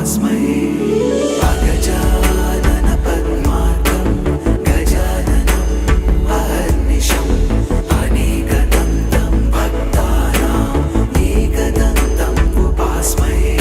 उपास्महे अगजानन पद्मार्कं गजाननम् अहर्निशम् अनेकदन्तं भक्तानाम् एकदन्तम् उपास्महे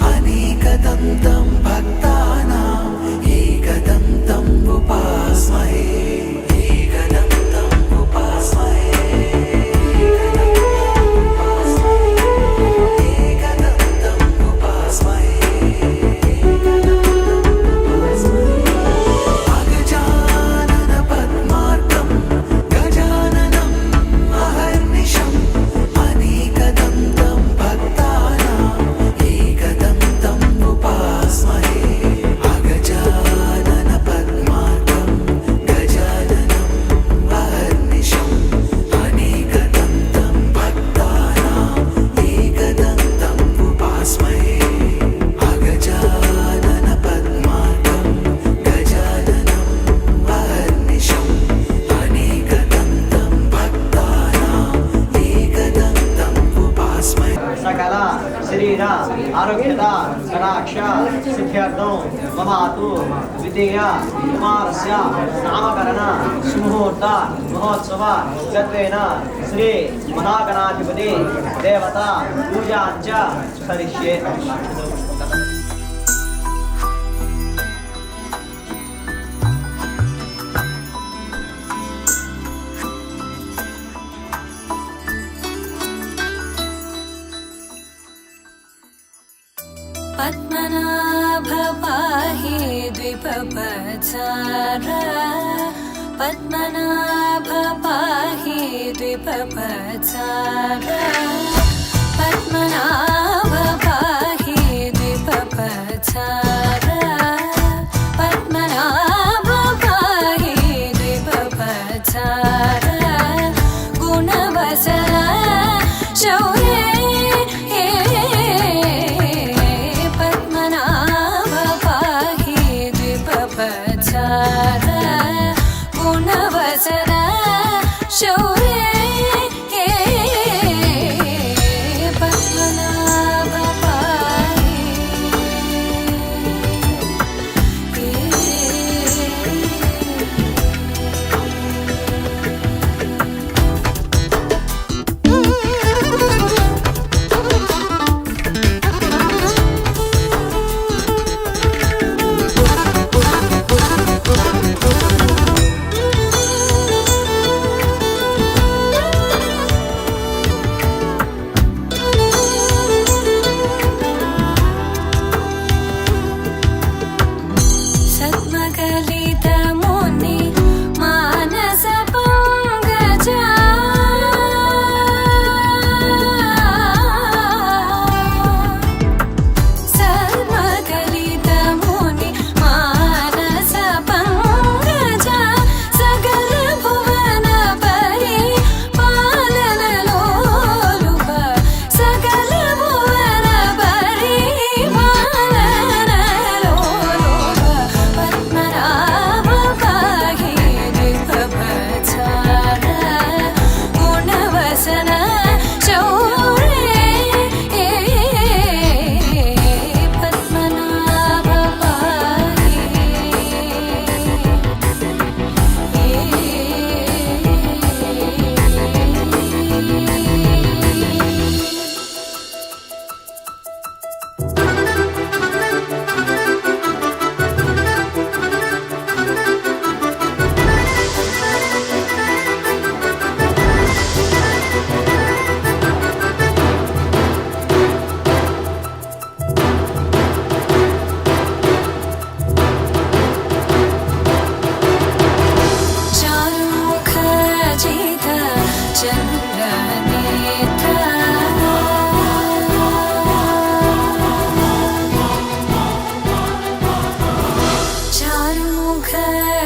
अनेकदन्तं भक्तानाम् एकदन्तम् उपास्महे एकदन्तम् उपास्महे एकदन्तम् उपास्महे अगजानन पद्मार्कं गजाननम् अहर्निशम् अनेकदन्तं भक्तानाम् एकदन्तम् उपास्महे अगजानन पद्मार्कं गजाननम् अहर्निशम् अनेकदन्तं भक्तानाम् एकदन्तम् उपास्महे अगजानन पद्मार्कं गजाननम् अहर्निशम् अनेकदन्तं भक्तानाम् एकदन्तम् उपास्महे सकल शरीर आरोग्यता कटाक्ष सिद्ध्यर्थं ममातु द्वितीय कुमारस्य नामकरण सुमुहूर्त महोत्सव गत्वेन श्री महागणाधिपति देवता पूजाञ्च करिष्ये। पद्मनाभ पाहि द्विपपचार पद्मनाभ पाहि द्विपपचार पद्मनाभ पाहि द्विपपचार पद्मनाभ पाहि द्विपपचार गुणवसर शौर्ये गुणवसर शौर्ये पद्मनाभ पाहि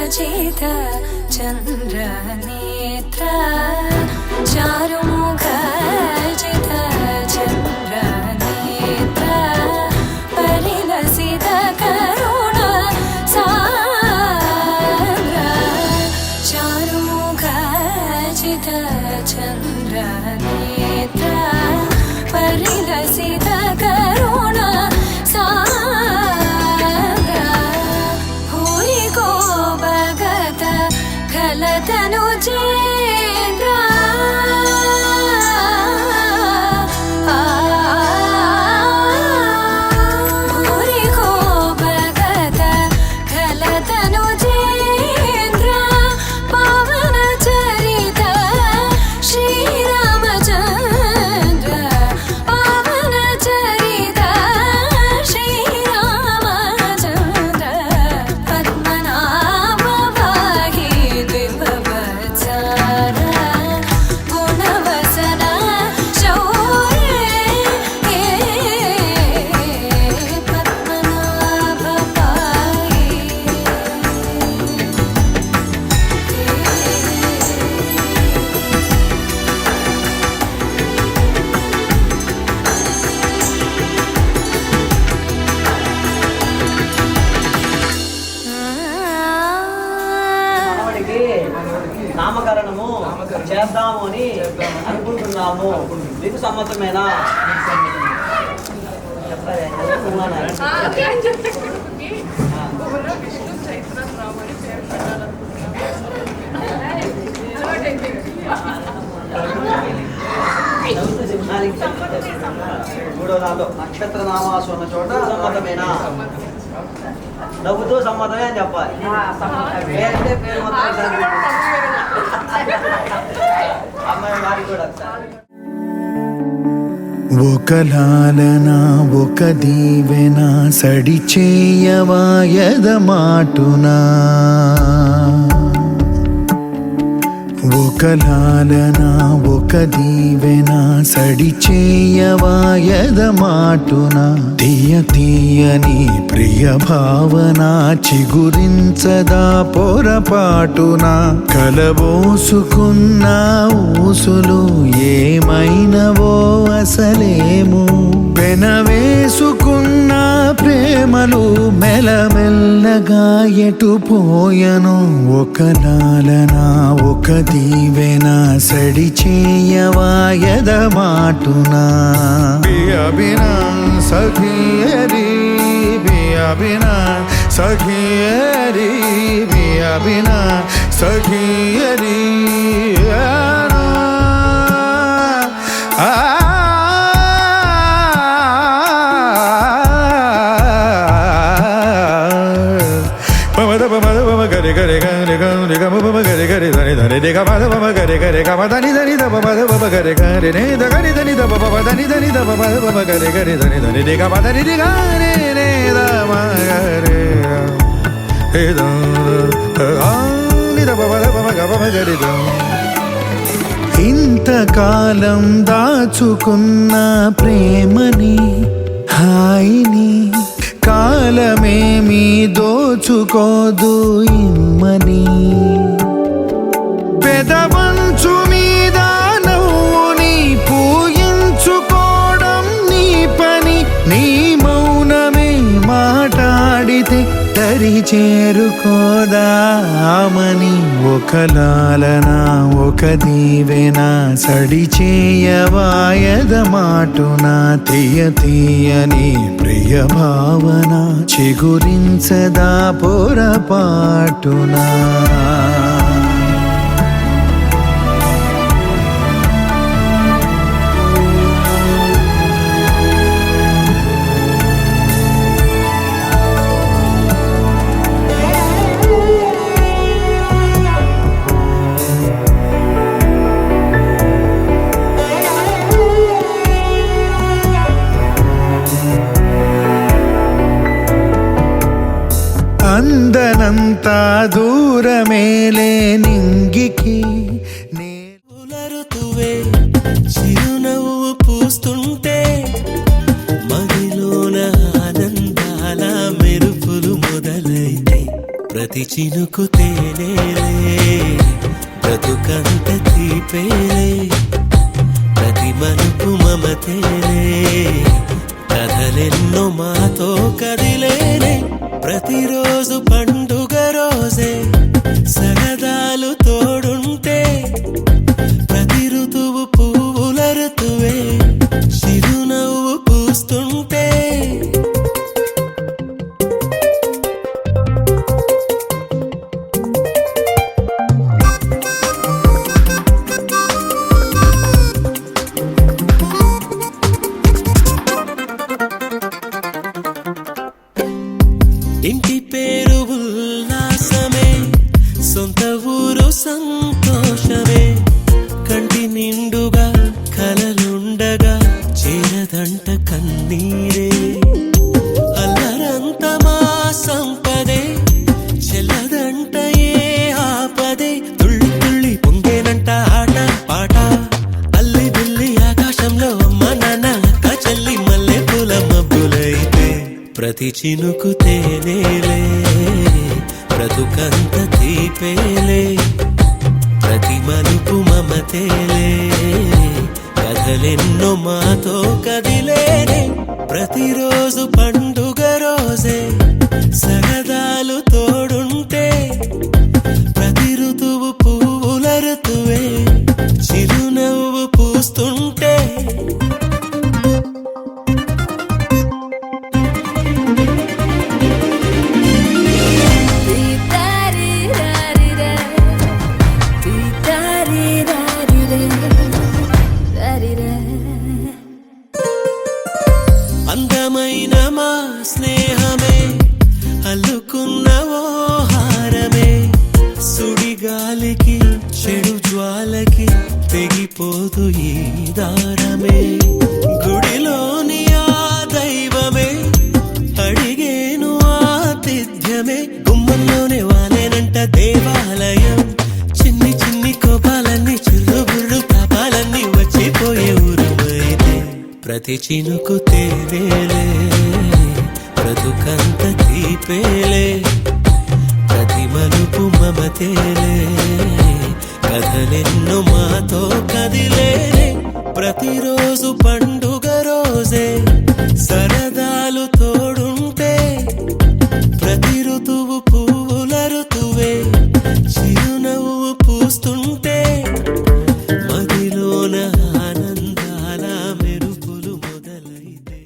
चारुमुखजित चन्द्रनेत्र चारुमुखजित चन्द्रनेत्र परिलसित करुण सान्द्र चारुमुखजित चन्द्रनेत्र परिलसित करुण सान्द्र भूरि को भगत खलतनु चेन्द्र भूरि को भगत खलतनु चेन्द्र पावन चरित श्रीरामचन्द्र पावन चरित श्रीरामचन्द्र पद्मनाभ पाहि द्विभवत्सर गुणवसन शौर्ये पद्मनाभ पाहि మనవడికి నామకరణము చేద్దాము అని అనుకుంటున్నాము. మీకు సమ్మతమేనా? చెప్పాలి. విష్ణు చైత్ర రామని పేరు మూడో దాంట్లో నక్షత్ర నామాసు ఉన్న చోట సమ్మతమేనా? నవ్వుతూ సమ్మతమే అని చెప్పాలి. పేరంటే పేరు మొత్తం ఒకసారి అమ్మాయి వారికి కూడా ఒకసారి. ఒక లాలన ఒక దీవెన సడి చేయవాయద మాటునా ఒక లాలన ఒక దీవెన సడి చేయవాయద మాటున తీయ తీయని ప్రియ భావన చిగురించదా పొరపాటున కలబోసుకున్న ఊసులు ఏమైనవో అసలేము పెనవేసుకున్న ప్రేమలు మెల్లమెల్లగా ఎటుపోయను ఒక లాలన ఒక దీవెన సడి చేయవాయద మాటునా బియా బినా సఖియరి బియా బినా సఖియరి బియా బినా సఖియరి గరి గరి గరి గరి గమ బమ గరి గరి ధని ధని ది గమ బమ గరి గరి గమ ధని ధని ద బమ బమ గరి గరి నే ద గరి ధని ద బమ ధని ధని ద బమ బమ గరి గరి ధని ధని ది గమ ధని ది గరి నే ద మ గరి హే ద ని ద బమ బమ గమ గరి ద ఇంతకాలం దాచుకున్న ప్రేమని హాయిని కాలమేమి దోచుకోదు ఇమ్మని పెదవంచు మీద నవ్వుని పూయించుకోవడం నీ పని నీ మౌనమే మాట్లాడితే తరి చేరుకోదామని ఒక లాలన ఒక దీవెన సడి చేయవాయద మాటున తీయ తీయని ప్రియ భావన చిగురించదా పొరపాటునా అందనంత దూరమేలే నింగికి ఋతువే చిరునవ్వు పూస్తుంటే మదిలోన ఆనందాల మెరుపులు మొదలైతే ప్రతి చినుకు తేనేలే బ్రతుకంత తీపేలే ప్రతి మలుపు మమతేలే కథలెన్నో మాతో కదిలేనే ప్రతిరోజు పండుగ రోజే సరదాలు తోడుంటే ప్రతి ఋతువు పువ్వుల ఋతువే చిరునవ్వు పూస్తుంటే ఇంటి పేరు ఉల్లాసమే సొంత ఊరు సంతోషమే కంటి నిండుగా కలలుండగా చేరదంట కన్నీరే అల్లరంత మా సంపదే చెల్లదంట ఏ ఆపదే తుళ్ళి తుళ్ళి పొంగేనంట ఆట పాట అల్లి బిల్లి ఆకాశంలో అమ్మ నాన్న అక్క చెల్లి మల్లె పూల మబ్బులైతే ప్రతి చినుకు తేనేలే బ్రతుకంత తీపేలే ప్రతి మలుపు మమతేలే కథలెన్నో మాతో కదిలేనే ప్రతిరోజు పండుగ రోజే సరదాలు తోడుంటే ప్రతి ఋతువు పువ్వుల ఋతువే చిరునవ్వు పూస్తుంటే అందమైన మా స్నేహమే అల్లుకున్న ఓ హారమే సుడిగాలికి చెడు జ్వాలకి తెగిపోదు ఈ దారమే గుడిలోని ఆ దైవమే అడిగేను ఆతిథ్యమే గుమ్మంలోనే వాలేనంట దేవాలయం చిన్ని చిన్ని కోపాలన్నీ చిల్లు బుర్రు తాపాలన్నీ వచ్చిపోయే ఊరుమైతే ప్రతి చినుకు తేనేలే బ్రతుకంత తీపేలే ప్రతి మలుపు మమతేలే కథలెన్నో మాతో కదిలేనే ప్రతిరోజు పండుగ రోజే సరదాలు తోడుంటే ప్రతి ఋతువు పువ్వుల ఋతువే చిరునవ్వు పూస్తుంటే మదిలోన ఆనందాల మెరుపులు మొదలైతే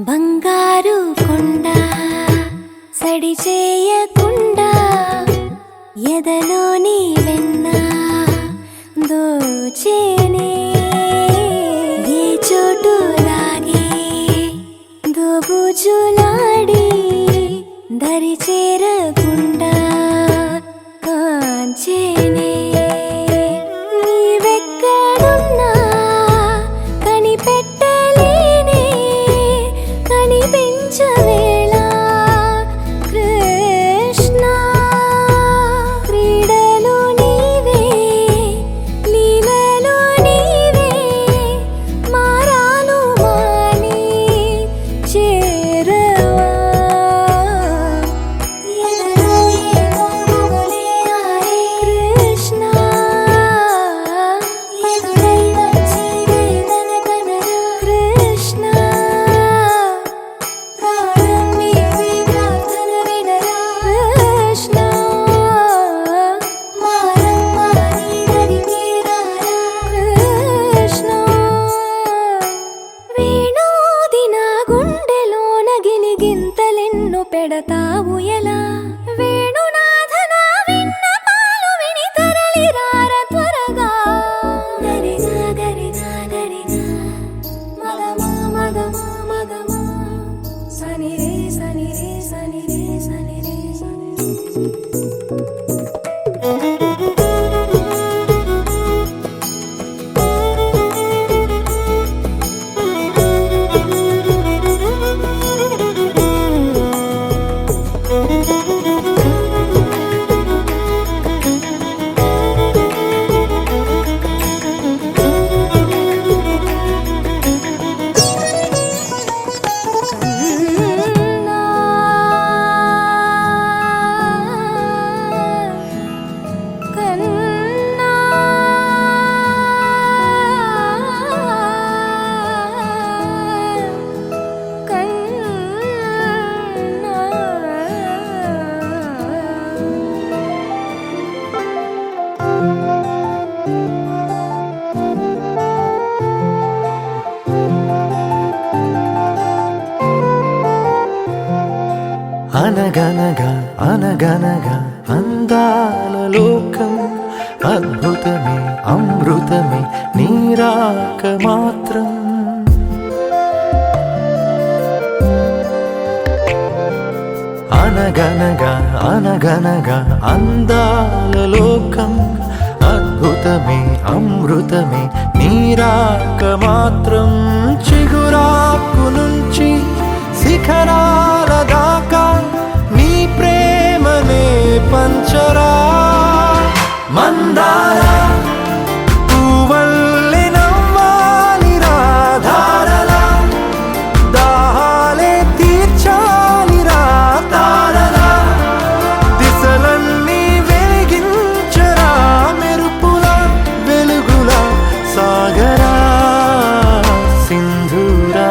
బంగారు కొండ సడి చేయకుండా ఎదలోని వెన్న దోచేనే ఏ చోటు లాగే దోబుజులాడి దరి చేరకుండా కాంచేనే నీవెక్కడున్నా కనిపెట్టలేనే కనిపించవేళ కృష్ణ క్రీడ అనగనగా అనగనగా అందాల లోకం అద్భుతమే అమృతమే నీరాక మాత్రం అనగనగా అనగనగా అందాల లోకం అద్భుతమే అమృతమే నీరాక మాత్రం చిగురాకు నుంచి శిఖరాల దాకా నీ ప్రేమనే పంచరా మందార పూవల్లె నవ్వాలి రాధారలా దాహాలే తీర్చాలి రా తారలా దిశలన్నీ వెలిగించరా మెరుపుల వెలుగుల సాగరా సింధూరా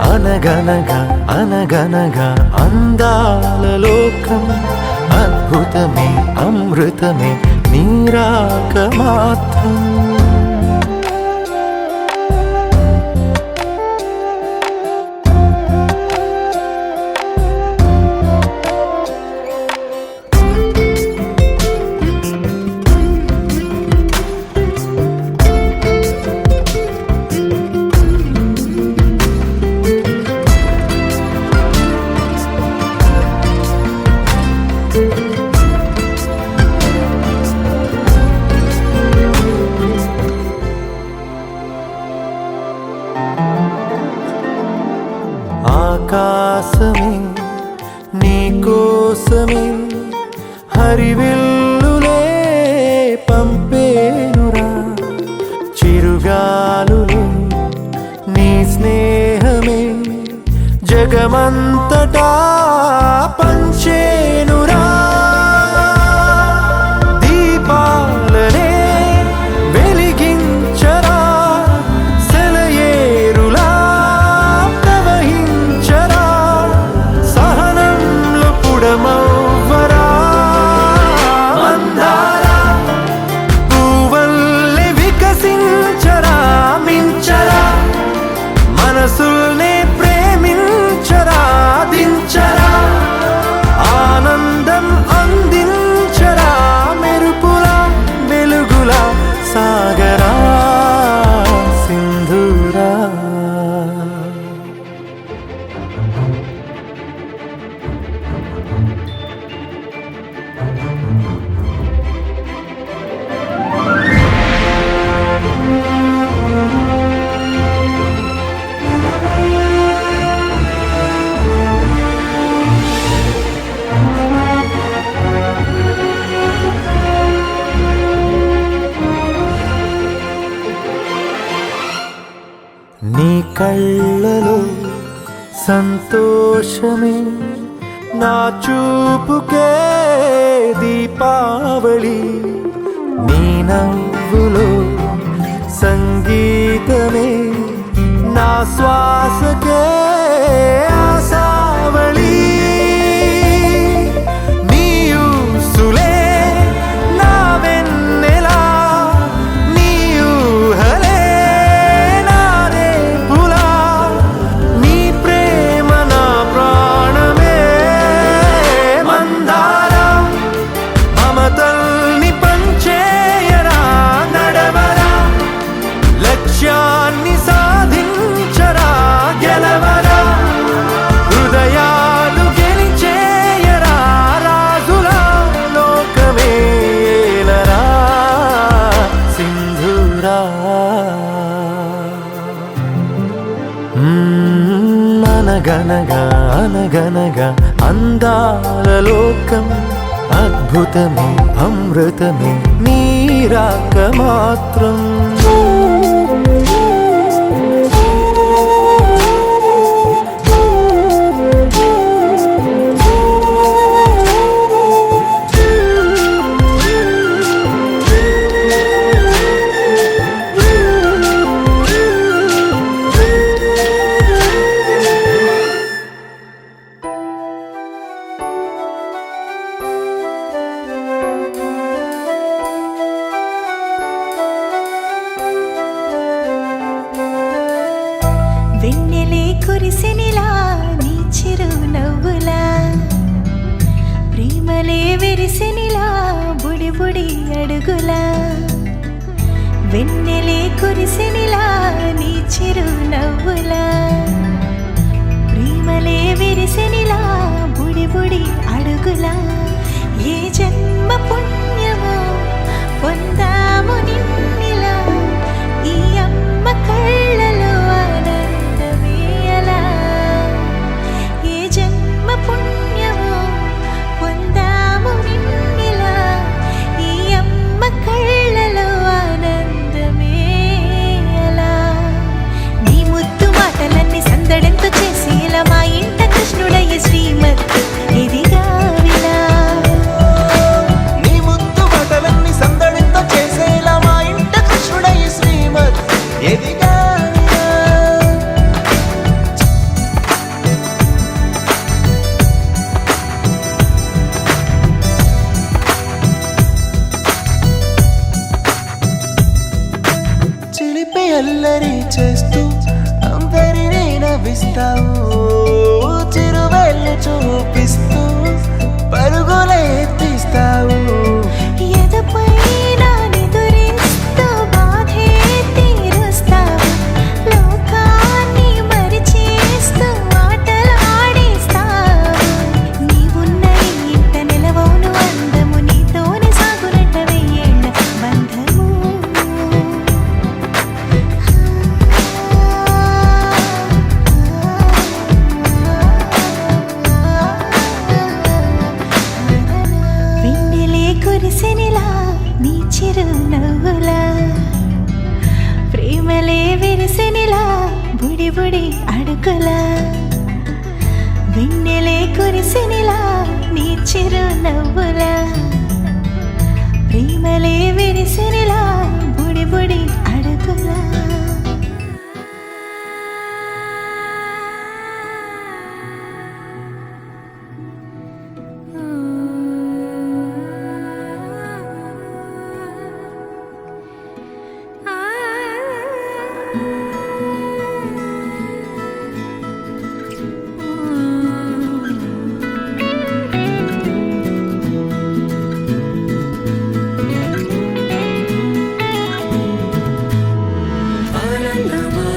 అనగనగా అనగనగా అందాల లోకం అద్భుతమే అమృతమే నీరాక మాత్రం ఆకాశమే నీకోసమే హరివిల్లులే పంపేనురా చిరుగాలులే నీ స్నేహమే జగమంతటా పంచేనురా దీపాలనే వెలిగించరా సెలయేరులా ప్రవహించరా సహనంలో పుడమవ్వరా మందార పూవల్లె వికసించరా మించరా మనసుల్నే ప్రేమించరా దించరా ఆనందం అందించరా మెరుపుల వెలుగుల సాగరా సింధూరా నీ కళ్ళలో సంతోషమే నా చూపుకే దీపావళి నీ నవ్వులో సంగీతమే నా శ్వాసకే ఆశావళి నీ ఊసులే నా వెన్నెలా నీ ఊహలే నా రేపులా నీ ప్రేమ నా ప్రాణమే మందార మమతల్ని పంచేయరా నడవరా లక్ష్యాన్ని సాధించరా గెలవరా హృదయాలు గెలిచేయరా రాజులా లోకమే ఏలరా సింధూరా అనగనగా అనగనగా అందాల లోకం అద్భుతమే అమృతమే నీరాక మాత్రం అడుగులా వెన్నెలే కురిసెనిలా నీ చిరు నవ్వులా ప్రేమలే విరిసెనిలా బుడి బుడి అడుగులా ఏ జన్మ పుణ్యమో పొందాము నిన్నిలా ఈ అమ్మ కళ్ళలో ఆనందమే అలా ఏ జన్మ పుణ్యమో పొందాము నిన్నిలా ఈ అమ్మ కళ్ళలో ఆనందమే అలా నీ ముద్దు మాటలన్నీ సందడెంతో చేసి ఇలా మా ఇంట కృష్ణుడయ్య శ్రీమత్ ఇదిగా విలా నీ ముద్దు మాటలన్నీ సందడితో చేసేలా మా ఇంట కృష్ణుడయ్య శ్రీమత్ ఎదిగా చిలిపి అల్లరి చేస్తూ అందరినీ నవ్విస్తావు చిరువెళ్ళు చూపిస్తూ పరుగులే ఎత్తిస్తావు ఎదపై నా నిదురిస్తూ బాధే తీరుస్తావు లోకాన్ని మరిచేస్తూ ఆటలాడిస్తావు నీవున్న ఇంట నిలవవును అందము నీతోనే సాగునట్ట వెయ్యేళ్ళ బంధము వెన్నెలే కురిసెనిలా నీ చిరు నవ్వులా ప్రేమలే విరిసెనిలా బుడి బుడి అడుగులా వెన్నెలే కురిసెనిలా నీ చిరు నవ్వులా ప్రేమలే విరిసెనిలా బుడి బుడి అడుగులా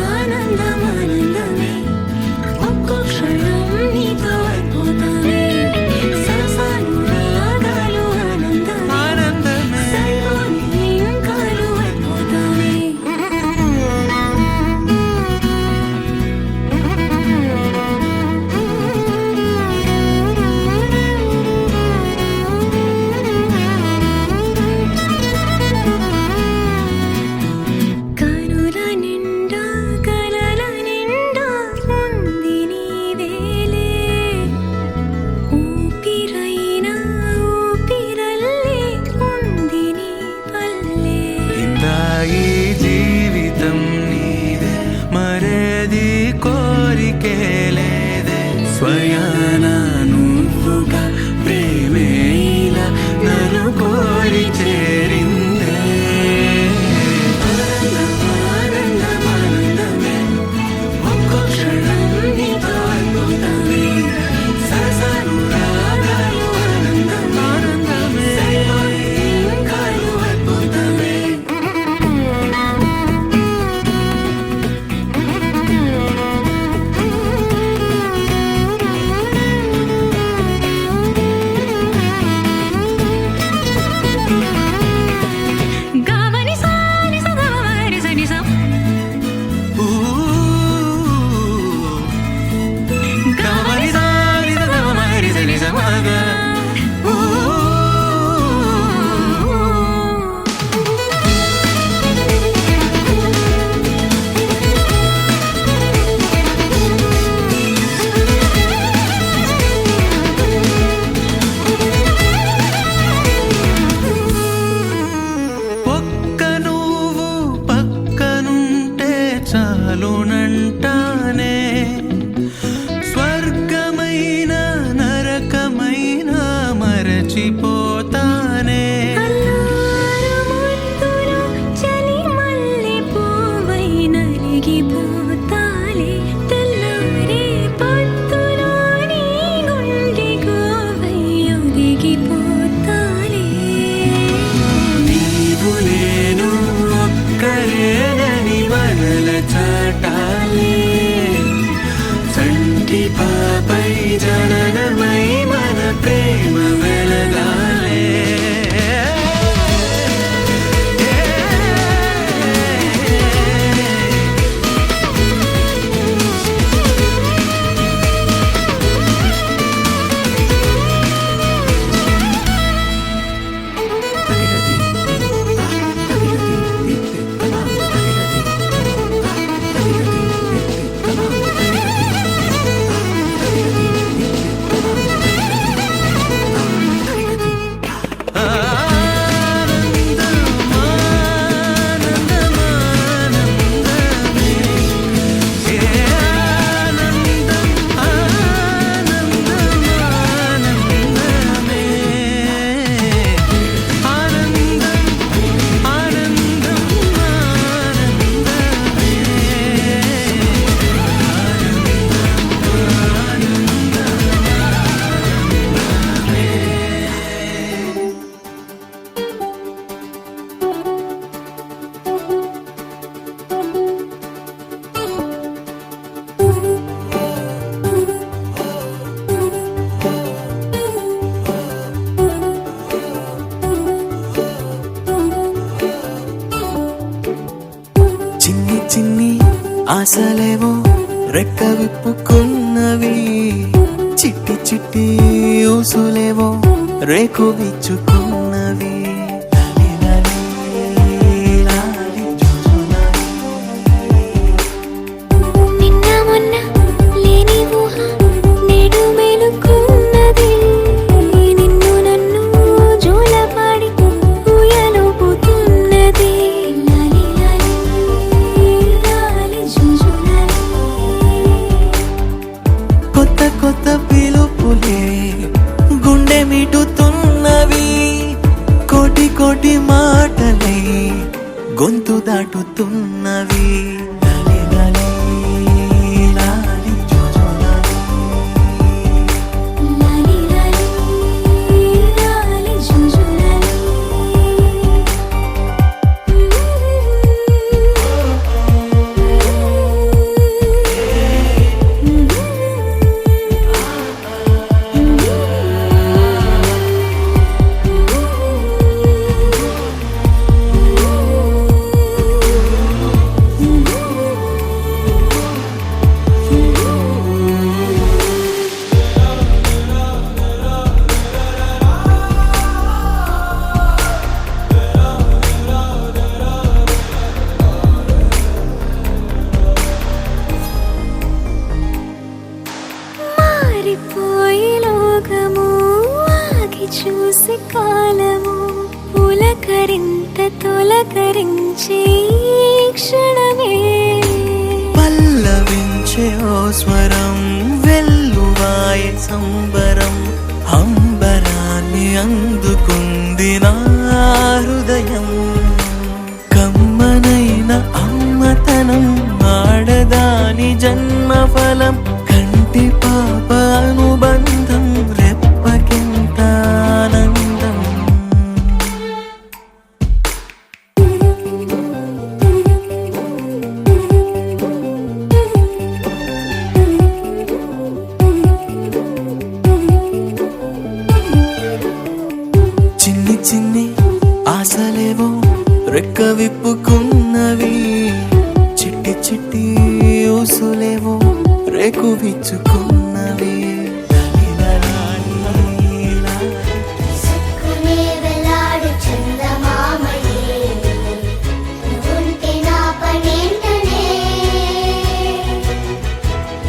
ఆనందమానందమే ఒక్కో క్షణం నీతో అయిపోతానే సరసాలు రాగాలు ఆనందమే సరిపోని ఇంకాలు అయిపోతానే కనుల నిండా కలల నిండా ఉంది నీవేలే ఊపిరైనా ఊపిరల్లే ఉంది నీ పల్లె ఇందాయి జీవితం నీదే మరేది కోరికే లేదే స్వయాన నువ్వుగా ప్రేమే ఇలా నన్ను కోరి చేరిందే ఆనందమానందమే ఒక్కో క్షణం నీతో అయిపోతానే సరసాలు రాగాలు ఆనందమే సరిపోని ఇంకాలు అయిపోతానే ఆశలేవో రెక్క విప్పుకున్నవి, చిట్టి చిట్టి ఊసులేవో రేకు విచ్చుకున్నవి. లాలి లాలి జోజులాలి. నిన్న మొన్న లేని ఊహ నేడు మేలుకున్నది, నిన్ను నన్ను జోలపాడి ఊయలుపుతున్నది. లాలి లాలి లాలి జోజులాలి. కొత్త కొత్త పిలుపులే గుండె మిటుతున్నవి, కోటి కోటి మాటలే గొంతు దాటుతున్నవి. లాలి లాలి లాలి జోజులాలి. లాలి లాలి లాలి జోజులాలి. మారిపోయి లోకము ఆగి చూసి కాలము, పులకరింత తొలకరించే ఈ క్షణమే. పల్లవించే ఓ స్వరం వెల్లువాయ సంబరం, అంబరాన్ని అందుకుంది నా హృదయం. కమ్మనైన అమ్మతనం ఆడదాని జన్మఫలం, కంటి పాప అనుబంధం రెప్పకెంత ఆనందం. చిన్ని చిన్ని ఆశలేవో రెక్క విప్పుకున్నవి, చిట్టి చిట్టి ఊసులేవో రేకు విచ్చుకున్నవి. లాలి లాలి లాలి. సుక్కునే వెలాడు చందమామయే, నువ్వుంటే నా పనేంటనే.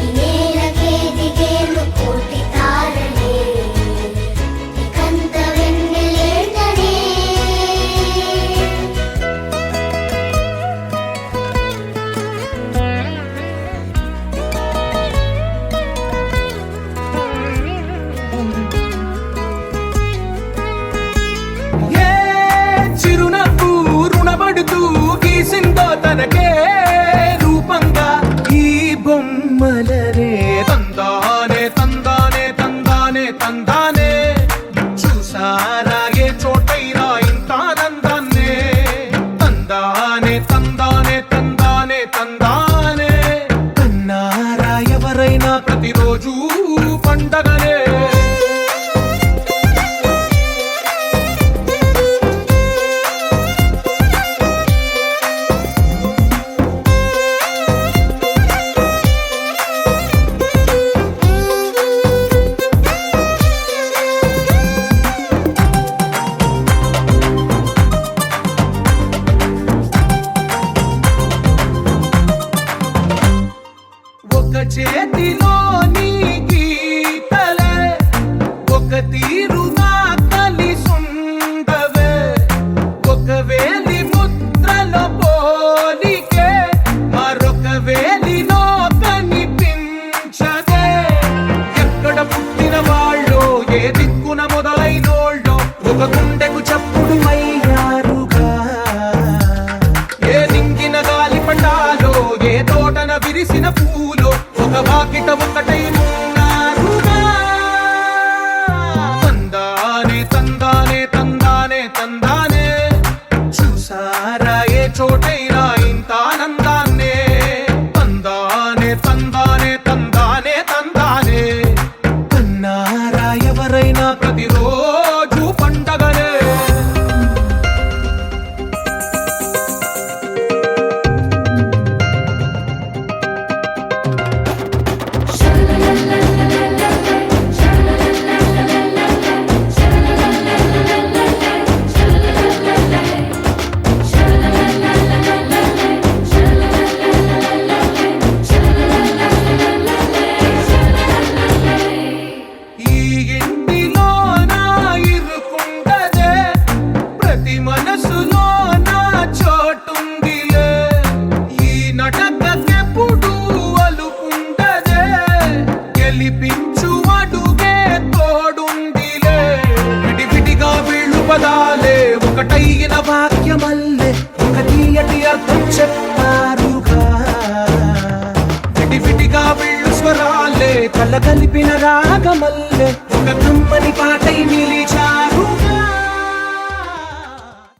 ఈ నేలకే దిగేను కోటి తారలే, ఇకంత వెన్నెలేంటనే. ఏ చిరునవ్వు రుణపడుతూ గీసిందో తనకే రూపంగా ఈ బొమ్మలరే. తందానే తందానే తందానే తందానే, చూసారాగే చోటైనా ఇంత ఆనందాన్నే. తందానే తందానే తందానే తందానే, కన్నారా ఎవరైనా ప్రతిరోజు పండగనే. ఒక చేతిలో నీ గీతలే, ఒక తీరుగా కలిసుండవే. ఒక వేలి ముద్రలో పోలికే మరొక వేలిలో కనిపించదే. ఎక్కడ పుట్టిన వాళ్ళో ఏ దిక్కున మొదలైనోళ్ళో ఒక గుండెకు చప్పుడు అయ్యారుగా. ఏ నింగిన గాలి పటాలో ఏ తోటన విరిసిన పూలో ఒక వాకిట ఒకటై ఉన్నారుగా. తందానే ఒకటైన వాక్యమల్లే ఒక తీయటి అర్థం చెప్పారుగా విడివిడిగా వెళ్ళు స్వరాలే కల కలిపిన రాగమల్లే ఒక కమ్మని పాటై నిలిచారు